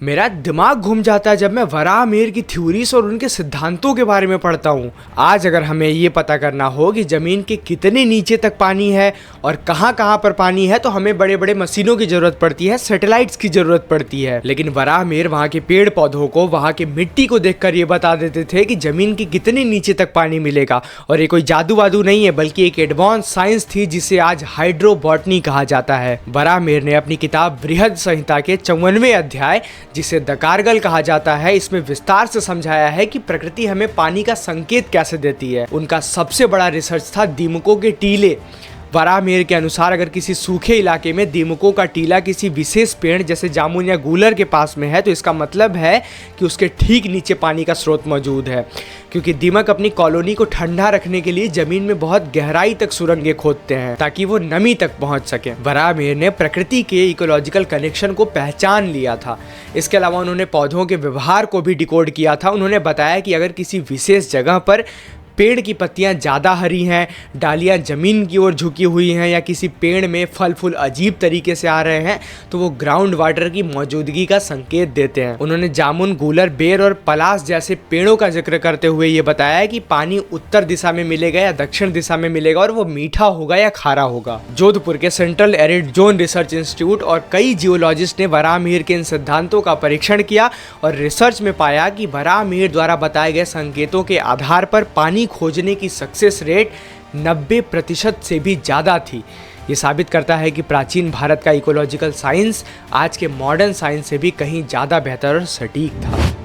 मेरा दिमाग घूम जाता है जब मैं वराहमिहिर की थ्योरीज और उनके सिद्धांतों के बारे में पढ़ता हूँ। आज अगर हमें ये पता करना हो कि ज़मीन के कितने नीचे तक पानी है और कहाँ कहाँ पर पानी है, तो हमें बड़े बड़े मशीनों की ज़रूरत पड़ती है, सैटेलाइट्स की ज़रूरत पड़ती है। लेकिन वराहमिहिर वहाँ के पेड़ पौधों को, वहाँ के मिट्टी को देखकर ये बता देते थे कि ज़मीन के कितने नीचे तक पानी मिलेगा। और ये कोई जादू वादू नहीं है, बल्कि एक एडवांस साइंस थी जिसे आज हाइड्रोबॉटनी कहा जाता है। वराहमिहिर ने अपनी किताब बृहद संहिता के 54वें अध्याय, जिसे द कारगल कहा जाता है, इसमें विस्तार से समझाया है कि प्रकृति हमें पानी का संकेत कैसे देती है। उनका सबसे बड़ा रिसर्च था दीमकों के टीले। वराहमिहिर के अनुसार अगर किसी सूखे इलाके में दीमकों का टीला किसी विशेष पेड़ जैसे जामुन या गूलर के पास में है, तो इसका मतलब है कि उसके ठीक नीचे पानी का स्रोत मौजूद है, क्योंकि दीमक अपनी कॉलोनी को ठंडा रखने के लिए जमीन में बहुत गहराई तक सुरंगें खोदते हैं ताकि वो नमी तक पहुंच सके। वराहमिहिर ने प्रकृति के इकोलॉजिकल कनेक्शन को पहचान लिया था। इसके अलावा उन्होंने पौधों के व्यवहार को भी डिकोड किया था। उन्होंने बताया कि अगर किसी विशेष जगह पर पेड़ की पत्तियां ज़्यादा हरी हैं, डालियां ज़मीन की ओर झुकी हुई हैं, या किसी पेड़ में फल फूल अजीब तरीके से आ रहे हैं, तो वो ग्राउंड वाटर की मौजूदगी का संकेत देते हैं। उन्होंने जामुन, गूलर, बेर और पलास जैसे पेड़ों का जिक्र करते हुए ये बताया कि पानी उत्तर दिशा में मिलेगा या दक्षिण दिशा में मिलेगा, और वो मीठा होगा या खारा होगा। जोधपुर के central arid zone research institute और कई जियोलॉजिस्ट ने वराहमिहिर के इन सिद्धांतों का परीक्षण किया और रिसर्च में पाया कि वराहमिहिर द्वारा बताए गए संकेतों के आधार पर पानी खोजने की सक्सेस रेट 90% से भी ज़्यादा थी। ये साबित करता है कि प्राचीन भारत का इकोलॉजिकल साइंस आज के मॉडर्न साइंस से भी कहीं ज़्यादा बेहतर और सटीक था।